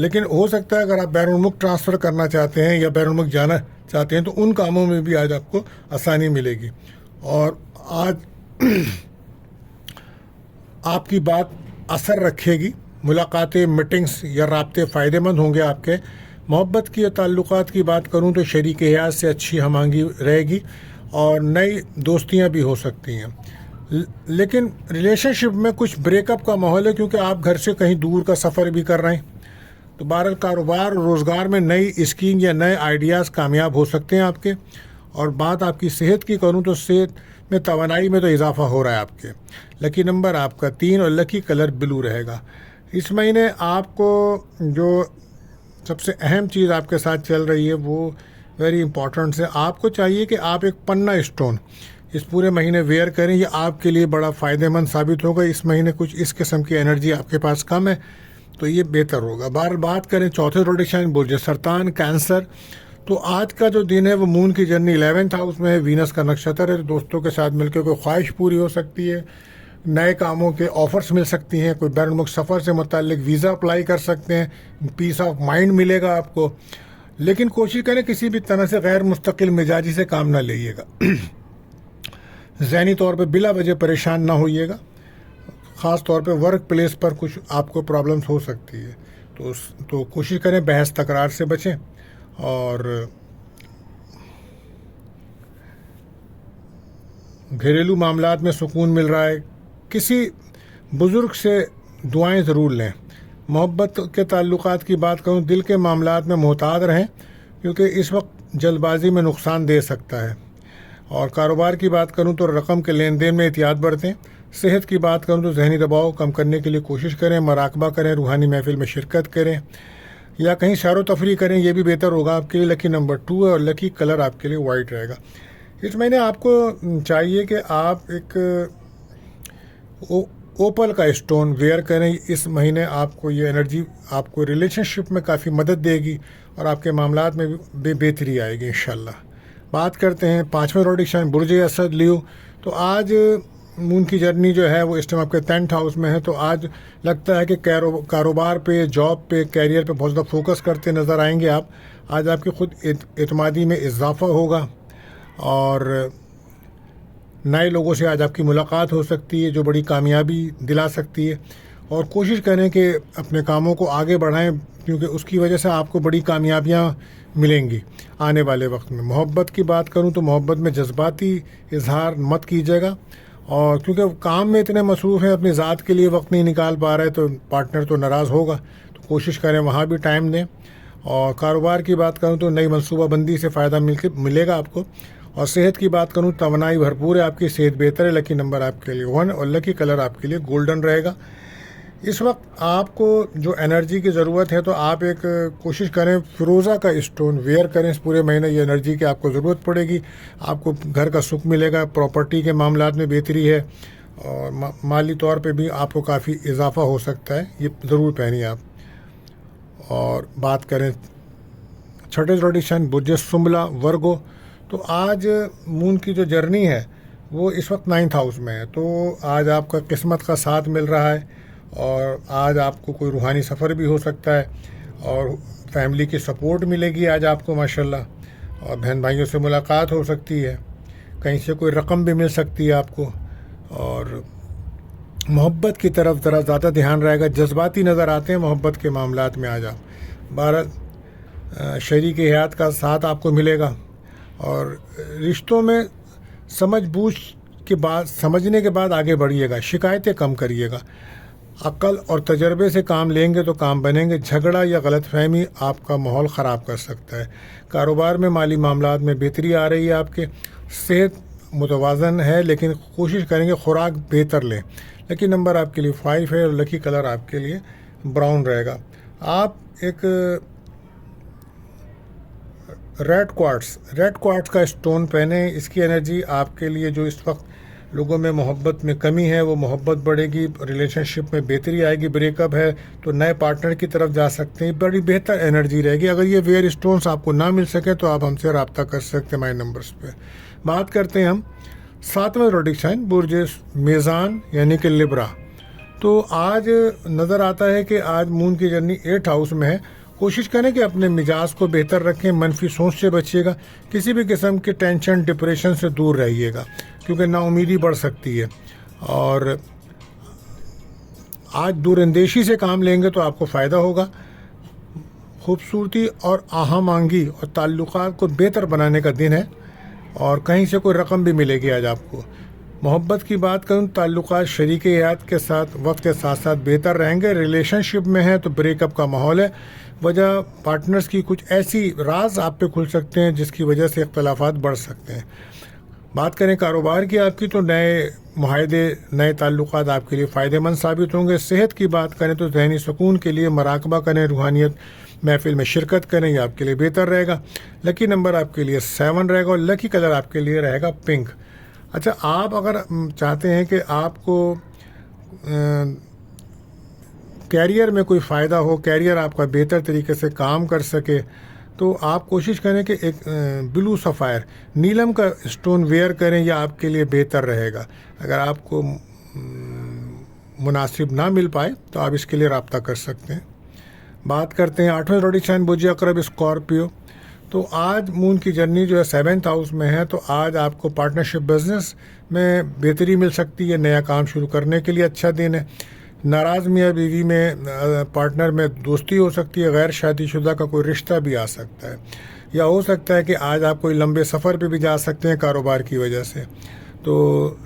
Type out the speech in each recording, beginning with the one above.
لیکن ہو سکتا ہے اگر آپ بیرون ملک ٹرانسفر کرنا چاہتے ہیں یا بیرون ملک جانا چاہتے ہیں تو ان کاموں میں بھی آج آپ کو آسانی ملے گی. اور آج آپ کی بات اثر رکھے گی. ملاقاتیں، میٹنگز یا رابطے فائدہ مند ہوں گے آپ کے. محبت کی یا تعلقات کی بات کروں تو شریک حیات سے اچھی ہم آہنگی رہے گی اور نئی دوستیاں بھی ہو سکتی ہیں. لیکن ریلیشن شپ میں کچھ بریک اپ کا ماحول ہے کیونکہ آپ گھر سے کہیں دور کا سفر بھی کر رہے ہیں. تو بہرحال کاروبار اور روزگار میں نئی اسکیم یا نئے آئیڈیاز کامیاب ہو سکتے ہیں آپ کے. اور بات آپ کی صحت کی کروں تو صحت میں توانائی میں تو اضافہ ہو رہا ہے آپ کے. لکی نمبر آپ کا 3 اور لکی کلر بلو رہے گا. اس مہینے آپ کو جو سب سے اہم چیز آپ کے ساتھ چل رہی ہے وہ ویری امپورٹنٹ ہے. آپ کو چاہیے کہ آپ ایک پنا اسٹون اس پورے مہینے ویئر کریں. یہ آپ کے لیے بڑا فائدہ مند ثابت ہوگا. اس مہینے کچھ اس قسم کی انرجی آپ کے پاس کم ہے تو یہ بہتر ہوگا. بات کریں چوتھے روڈیشن برج سرطان کینسر تو آج کا جو دن ہے وہ مون کی جرنی 11th ہاؤس میں ہے. وینس کا نکشتر ہے. دوستوں کے ساتھ مل کے کوئی خواہش پوری ہو سکتی ہے. نئے کاموں کے آفرز مل سکتی ہیں. کوئی بیرون ملک سفر سے متعلق ویزا اپلائی کر سکتے ہیں. پیس آف مائنڈ ملے گا آپ کو. لیکن کوشش کریں کسی بھی طرح سے غیر مستقل مزاجی سے کام نہ لیجیے گا. ذہنی طور پہ بلا وجہ پریشان نہ ہوئیے گا. خاص طور پہ ورک پلیس پر کچھ آپ کو پرابلمس ہو سکتی ہے تو کوشش کریں بحث تکرار سے بچیں. اور گھریلو معاملات میں سکون مل رہا ہے. کسی بزرگ سے دعائیں ضرور لیں. محبت کے تعلقات کی بات کروں دل کے معاملات میں محتاط رہیں کیونکہ اس وقت جلد بازی میں نقصان دے سکتا ہے. اور کاروبار کی بات کروں تو رقم کے لین دین میں احتیاط برتیں. صحت کی بات کروں تو ذہنی دباؤ کم کرنے کے لیے کوشش کریں. مراقبہ کریں. روحانی محفل میں شرکت کریں یا کہیں سیر و تفریح کریں. یہ بھی بہتر ہوگا آپ کے لیے. لکی نمبر 2 ہے اور لکی کلر آپ کے لیے وائٹ رہے گا. اس مہینے آپ کو چاہیے کہ آپ ایک اوپل کا اسٹون ویئر کریں. اس مہینے آپ کو یہ انرجی آپ کو ریلیشن شپ میں کافی مدد دے گی اور آپ کے معاملات میں بھی بہتری آئے گی انشاءاللہ. بات کرتے ہیں 5ویں روڈیشن برج اسد لیو تو آج مون کی جرنی جو ہے وہ اس ٹائم آپ کے 10th ہاؤس میں ہے. تو آج لگتا ہے کہ کاروبار پہ، جاب پہ، کیریئر پہ بہت زیادہ فوکس کرتے نظر آئیں گے آپ. آج آپ کی خود اعتمادی میں اضافہ ہوگا اور نئے لوگوں سے آج آپ کی ملاقات ہو سکتی ہے جو بڑی کامیابی دلا سکتی ہے. اور کوشش کریں کہ اپنے کاموں کو آگے بڑھائیں کیونکہ اس کی وجہ سے آپ کو بڑی کامیابیاں ملیں گی آنے والے وقت میں. محبت کی بات کروں تو محبت میں جذباتی اظہار مت کیجیے گا اور کیونکہ کام میں اتنے مصروف ہیں اپنی ذات کے لیے وقت نہیں نکال پا رہے تو پارٹنر تو ناراض ہوگا. تو کوشش کریں وہاں بھی ٹائم دیں. اور کاروبار کی بات کروں تو نئی منصوبہ بندی سے فائدہ ملے گا آپ کو. اور صحت کی بات کروں توانائی بھرپور ہے. آپ کی صحت بہتر ہے. لکی نمبر آپ کے لیے 1 اور لکی کلر آپ کے لیے گولڈن رہے گا. اس وقت آپ کو جو انرجی کی ضرورت ہے تو آپ ایک کوشش کریں فیروزہ کا اسٹون ویئر کریں. اس پورے مہینے یہ انرجی کی آپ کو ضرورت پڑے گی. آپ کو گھر کا سکھ ملے گا. پراپرٹی کے معاملات میں بہتری ہے اور مالی طور پہ بھی آپ کو کافی اضافہ ہو سکتا ہے. یہ ضرور پہنیے آپ. اور بات کریں 6ٹھے روڈیشن برج سنبلا ورگو تو آج مون کی جو جرنی ہے وہ اس وقت 9th ہاؤس میں ہے. تو آج آپ کا قسمت کا ساتھ مل رہا ہے اور آج آپ کو کوئی روحانی سفر بھی ہو سکتا ہے اور فیملی کی سپورٹ ملے گی آج آپ کو ماشاءاللہ. اور بہن بھائیوں سے ملاقات ہو سکتی ہے. کہیں سے کوئی رقم بھی مل سکتی ہے آپ کو. اور محبت کی طرف ذرا زیادہ دھیان رہے گا. جذباتی نظر آتے ہیں محبت کے معاملات میں آج آپ. 12 شریک حیات کا ساتھ آپ کو ملے گا اور رشتوں میں سمجھنے کے بعد آگے بڑھیے گا. شکایتیں کم کریے گا. عقل اور تجربے سے کام لیں گے تو کام بنیں گے. جھگڑا یا غلط فہمی آپ کا ماحول خراب کر سکتا ہے. کاروبار میں مالی معاملات میں بہتری آ رہی ہے آپ کے. صحت متوازن ہے لیکن کوشش کریں گے خوراک بہتر لیں. لکی نمبر آپ کے لیے 5 ہے اور لکی کلر آپ کے لیے براؤن رہے گا. آپ ایک ریڈ کوارٹز کا اسٹون پہنیں. اس کی انرجی آپ کے لیے جو اس وقت لوگوں میں محبت میں کمی ہے وہ محبت بڑھے گی. ریلیشن شپ میں بہتری آئے گی. بریک اپ ہے تو نئے پارٹنر کی طرف جا سکتے ہیں. بڑی بہتر انرجی رہے گی. اگر یہ ویئر اسٹونز آپ کو نہ مل سکے تو آپ ہم سے رابطہ کر سکتے ہیں ہمارے نمبرز پہ. بات کرتے ہیں ہم 7ویں روڈیشن برج میزان یعنی کہ لبرا تو آج نظر آتا ہے کہ آج مون کی جرنی 8 ہاؤس میں ہے. کوشش کریں کہ اپنے مزاج کو بہتر رکھیں, منفی سوچ سے بچیے گا, کسی بھی قسم کے ٹینشن ڈپریشن سے دور رہیے گا کیونکہ نا امیدی بڑھ سکتی ہے. اور آج دور اندیشی سے کام لیں گے تو آپ کو فائدہ ہوگا. خوبصورتی اور آہم آہنگی اور تعلقات کو بہتر بنانے کا دن ہے, اور کہیں سے کوئی رقم بھی ملے گی آج آپ کو. محبت کی بات کروں, تعلقات شریک حیات کے ساتھ وقت کے ساتھ ساتھ بہتر رہیں گے. ریلیشن شپ میں ہے تو بریک اپ کا ماحول ہے. وجہ پارٹنرز کی کچھ ایسی راز آپ پہ کھل سکتے ہیں جس کی وجہ سے اختلافات بڑھ سکتے ہیں. بات کریں کاروبار کی آپ کی, تو نئے معاہدے, نئے تعلقات آپ کے لیے فائدہ مند ثابت ہوں گے. صحت کی بات کریں تو ذہنی سکون کے لیے مراقبہ کریں, روحانیت محفل میں شرکت کریں, یہ آپ کے لیے بہتر رہے گا. لکی نمبر آپ کے لیے 7 رہے گا, اور لکی کلر آپ کے لیے رہے گا پنک. اچھا, آپ اگر چاہتے ہیں کہ آپ کو کیریئر میں کوئی فائدہ ہو, کیریئر آپ کا بہتر طریقے سے کام کر سکے, تو آپ کوشش کریں کہ ایک بلو سفائر نیلم کا اسٹون ویئر کریں, یہ آپ کے لیے بہتر رہے گا. اگر آپ کو مناسب نہ مل پائے تو آپ اس کے لیے رابطہ کر سکتے ہیں. بات کرتے ہیں 8ویں زوڈک سائن برج عقرب اسکارپیو. تو آج مون کی جرنی جو ہے 7th ہاؤس میں ہے, تو آج آپ کو پارٹنرشپ بزنس میں بہتری مل سکتی ہے. نیا کام شروع کرنے کے لیے اچھا دن ہے. ناراض میاں بیوی میں پارٹنر میں دوستی ہو سکتی ہے. غیر شادی شدہ کا کوئی رشتہ بھی آ سکتا ہے, یا ہو سکتا ہے کہ آج آپ کوئی لمبے سفر پہ بھی جا سکتے ہیں کاروبار کی وجہ سے. تو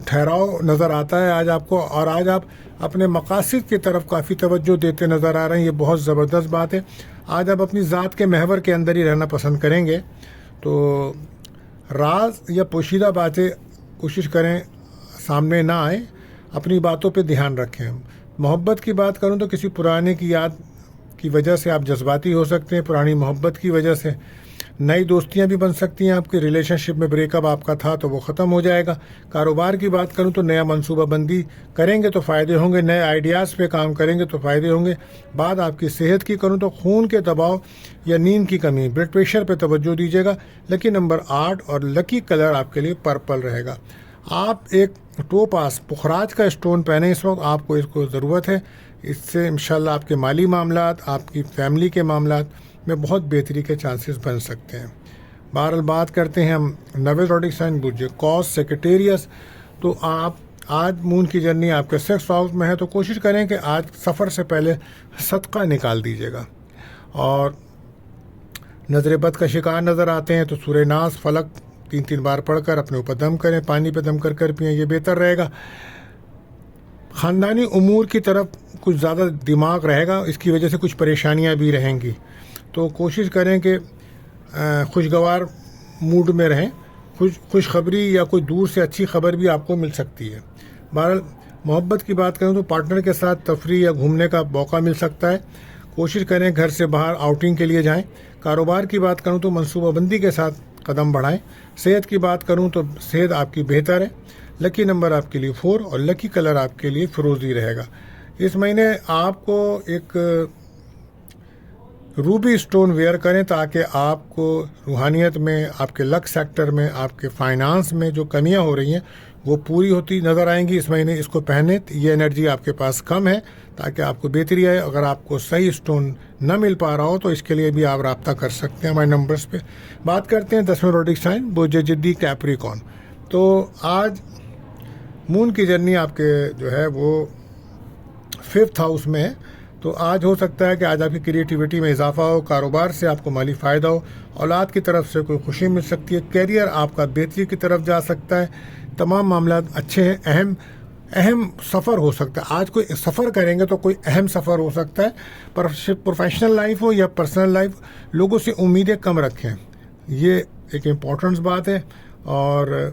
ٹھہراؤ نظر آتا ہے آج آپ کو, اور آج آپ اپنے مقاصد کی طرف کافی توجہ دیتے نظر آ رہے ہیں. یہ بہت زبردست بات ہے. آج آپ اپنی ذات کے محور کے اندر ہی رہنا پسند کریں گے. تو راز یا پوشیدہ باتیں کوشش کریں سامنے نہ آئیں, اپنی باتوں پہ دھیان رکھیں. محبت کی بات کروں تو کسی پرانے کی یاد کی وجہ سے آپ جذباتی ہو سکتے ہیں. پرانی محبت کی وجہ سے نئی دوستیاں بھی بن سکتی ہیں. آپ کے ریلیشن شپ میں بریک اپ آپ کا تھا تو وہ ختم ہو جائے گا. کاروبار کی بات کروں تو نیا منصوبہ بندی کریں گے تو فائدے ہوں گے. نئے آئیڈیاز پہ کام کریں گے تو فائدے ہوں گے. بات آپ کی صحت کی کروں تو خون کے دباؤ یا نیند کی کمی, بلڈ پریشر پہ توجہ دیجیے گا. لکی نمبر 8 اور لکی کلر آپ کے لیے پرپل رہے گا. آپ ایک ٹوپاس پخراج کا اسٹون پہنیں اس وقت, آپ کو اس کو ضرورت ہے. اس سے انشاءاللہ آپ کے مالی معاملات, آپ کی فیملی کے معاملات میں بہت بہتری کے چانسز بن سکتے ہیں. بہرحال بات کرتے ہیں ہم 9ویں زوڈک سائن برج کوس سیکریٹیریس. تو آپ آج مون کی جرنی آپ کے 6th ہاؤس میں ہے, تو کوشش کریں کہ آج سفر سے پہلے صدقہ نکال دیجیے گا. اور نظر بد کا شکار نظر آتے ہیں تو سورہ ناس فلق 3 بار پڑھ کر اپنے اوپر دم کریں, پانی پہ دم کر پئیں, یہ بہتر رہے گا. خاندانی امور کی طرف کچھ زیادہ دماغ رہے گا, اس کی وجہ سے کچھ پریشانیاں بھی رہیں گی. تو کوشش کریں کہ خوشگوار موڈ میں رہیں. خوشخبری یا کوئی دور سے اچھی خبر بھی آپ کو مل سکتی ہے. بہرحال محبت کی بات کریں تو پارٹنر کے ساتھ تفریح یا گھومنے کا موقع مل سکتا ہے. کوشش کریں گھر سے باہر آؤٹنگ کے لیے جائیں. کاروبار کی بات کروں تو منصوبہ بندی کے ساتھ قدم بڑھائیں. صحت کی بات کروں تو صحت آپ کی بہتر ہے. لکی نمبر آپ کے لیے 4 اور لکی کلر آپ کے لیے فیروزی رہے گا. اس مہینے آپ کو ایک روبی اسٹون ویئر کریں تاکہ آپ کو روحانیت میں, آپ کے لک سیکٹر میں, آپ کے فائنانس میں جو کمیاں ہو رہی ہیں وہ پوری ہوتی نظر آئیں گی. اس مہینے اس کو پہنیں, یہ انرجی آپ کے پاس کم ہے تاکہ آپ کو بہتری آئے. اگر آپ کو صحیح اسٹون نہ مل پا رہا ہو تو اس کے لیے بھی آپ رابطہ کر سکتے ہیں ہمارے نمبرز پہ. بات کرتے ہیں 10ویں زوڈک سائن برج جدی کیپریکون. تو آج مون کی جرنی آپ کے جو ہے وہ 5th ہاؤس میں ہے. تو آج ہو سکتا ہے کہ آج آپ کی کریٹیوٹی میں اضافہ ہو, کاروبار سے آپ کو مالی فائدہ ہو, اولاد کی طرف سے کوئی خوشی مل سکتی ہے, کیریئر آپ کا بہتری کی طرف جا سکتا ہے. تمام معاملات اچھے ہیں. اہم سفر ہو سکتا ہے. آج کوئی سفر کریں گے تو کوئی اہم سفر ہو سکتا ہے. پروفیشنل لائف ہو یا پرسنل لائف, لوگوں سے امیدیں کم رکھیں, یہ ایک امپورٹنٹ بات ہے. اور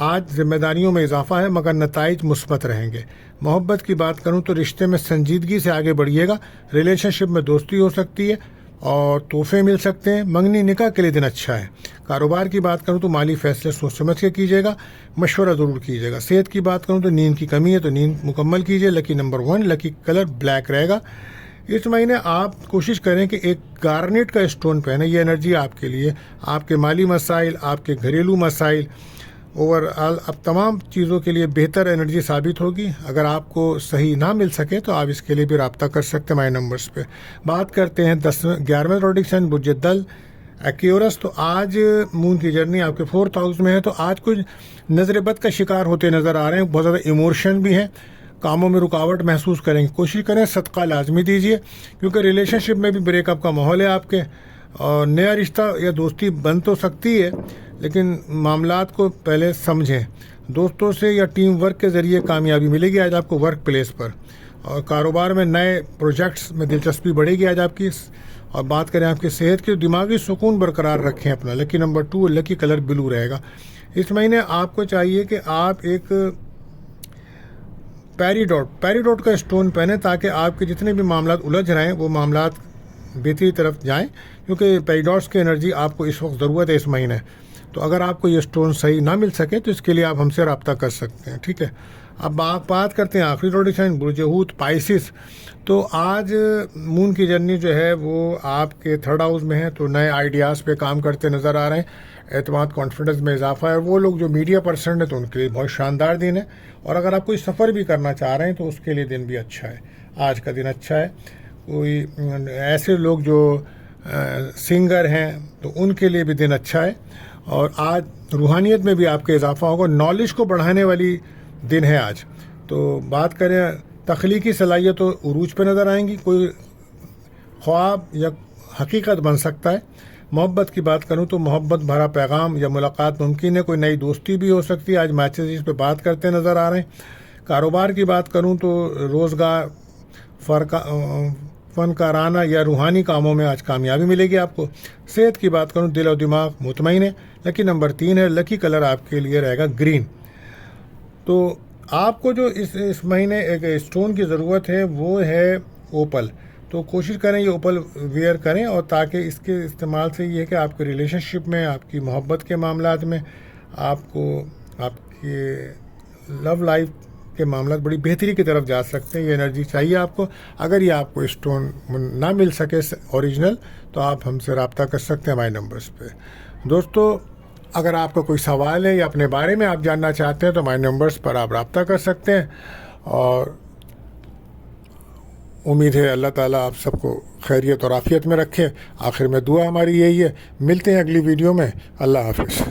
آج ذمہ داریوں میں اضافہ ہے مگر نتائج مثبت رہیں گے. محبت کی بات کروں تو رشتے میں سنجیدگی سے آگے بڑھیے گا. ریلیشن شپ میں دوستی ہو سکتی ہے اور تحفے مل سکتے ہیں. منگنی نکاح کے لیے دن اچھا ہے. کاروبار کی بات کروں تو مالی فیصلے سوچ سمجھ کے کیجیے گا, مشورہ ضرور کیجیے گا. صحت کی بات کروں تو نیند کی کمی ہے تو نیند مکمل کیجیے. لکی نمبر 1 لکی کلر بلیک رہے گا. اس مہینے آپ کوشش کریں کہ ایک گارنیٹ کا اسٹون پہنیں, یہ انرجی آپ کے لیے آپ کے مالی مسائل, آپ کے گھریلو مسائل اوور آل اب تمام چیزوں کے لیے بہتر انرجی ثابت ہوگی. اگر آپ کو صحیح نہ مل سکے تو آپ اس کے لیے بھی رابطہ کر سکتے ہیں ہمارے نمبرز پہ. بات کرتے ہیں 11ویں پروڈکشن برج دل ایکیورس. تو آج مون کی جرنی آپ کے 4th ہاؤس میں ہے. تو آج کچھ نظر بد کا شکار ہوتے نظر آ رہے ہیں. بہت زیادہ ایموشن بھی ہیں, کاموں میں رکاوٹ محسوس کریں گے. کوشش کریں صدقہ لازمی دیجیے, کیونکہ ریلیشن شپ میں بھی بریک اپ کا ماحول ہے آپ کے. اور نیا رشتہ یا دوستی بن تو سکتی ہے, لیکن معاملات کو پہلے سمجھیں. دوستوں سے یا ٹیم ورک کے ذریعے کامیابی ملے گی آج آپ کو ورک پلیس پر. اور کاروبار میں نئے پروجیکٹس میں دلچسپی بڑھے گی آج آپ کی. اور بات کریں آپ کی صحت کی, دماغی سکون برقرار رکھیں اپنا. لکی نمبر 2, لکی کلر بلو رہے گا. اس مہینے آپ کو چاہیے کہ آپ ایک پیریڈوٹ کا اسٹون پہنیں, تاکہ آپ کے جتنے بھی معاملات الجھ رہے ہیں وہ معاملات بہتری طرف جائیں, کیونکہ پیریڈوٹس کی انرجی آپ کو اس وقت ضرورت ہے اس مہینے. تو اگر آپ کو یہ اسٹون صحیح نہ مل سکے تو اس کے لیے آپ ہم سے رابطہ کر سکتے ہیں, ٹھیک ہے. اب آپ بات کرتے ہیں آخری پروڈکشن برج حوت پائسس. تو آج مون کی جرنی جو ہے وہ آپ کے 3rd ہاؤس میں ہے. تو نئے آئیڈیاز پہ کام کرتے نظر آ رہے ہیں. اعتماد کانفیڈنس میں اضافہ ہے. وہ لوگ جو میڈیا پرسن ہیں تو ان کے لیے بہت شاندار دن ہے. اور اگر آپ کوئی سفر بھی کرنا چاہ رہے ہیں تو اس کے لیے دن بھی اچھا ہے. آج کا دن اچھا ہے. کوئی ایسے لوگ جو سنگر ہیں تو ان کے لیے بھی دن اچھا ہے. اور آج روحانیت میں بھی آپ کے اضافہ ہوگا. نالج کو بڑھانے والی دن ہے آج. تو بات کریں تخلیقی صلاحیت و عروج پہ نظر آئیں گی. کوئی خواب یا حقیقت بن سکتا ہے. محبت کی بات کروں تو محبت بھرا پیغام یا ملاقات ممکن ہے. کوئی نئی دوستی بھی ہو سکتی ہے. آج میچز اس پہ بات کرتے نظر آ رہے ہیں. کاروبار کی بات کروں تو روزگار, فنکارانہ یا روحانی کاموں میں آج کامیابی ملے گی آپ کو. صحت کی بات کروں دل و دماغ مطمئن ہے. لکی نمبر 3 ہے. لکی کلر آپ کے لیے رہے گا گرین. تو آپ کو جو اس مہینے ایک اسٹون کی ضرورت ہے وہ ہے اوپل. تو کوشش کریں یہ اوپل ویئر کریں, اور تاکہ اس کے استعمال سے یہ ہے کہ آپ کے ریلیشن شپ میں, آپ کی محبت کے معاملات میں, آپ کو آپ کے لو لائف کے معاملات بڑی بہتری کی طرف جا سکتے ہیں. یہ انرجی چاہیے آپ کو. اگر یہ آپ کو اسٹون نہ مل سکے اوریجنل تو آپ ہم سے رابطہ کر سکتے ہیں ہمارے نمبرز پہ. دوستو, اگر آپ کا کوئی سوال ہے یا اپنے بارے میں آپ جاننا چاہتے ہیں تو ہمارے نمبرز پر آپ رابطہ کر سکتے ہیں. اور امید ہے اللہ تعالیٰ آپ سب کو خیریت اور عافیت میں رکھے. آخر میں دعا ہماری یہی ہے. ملتے ہیں اگلی ویڈیو میں. اللہ حافظ.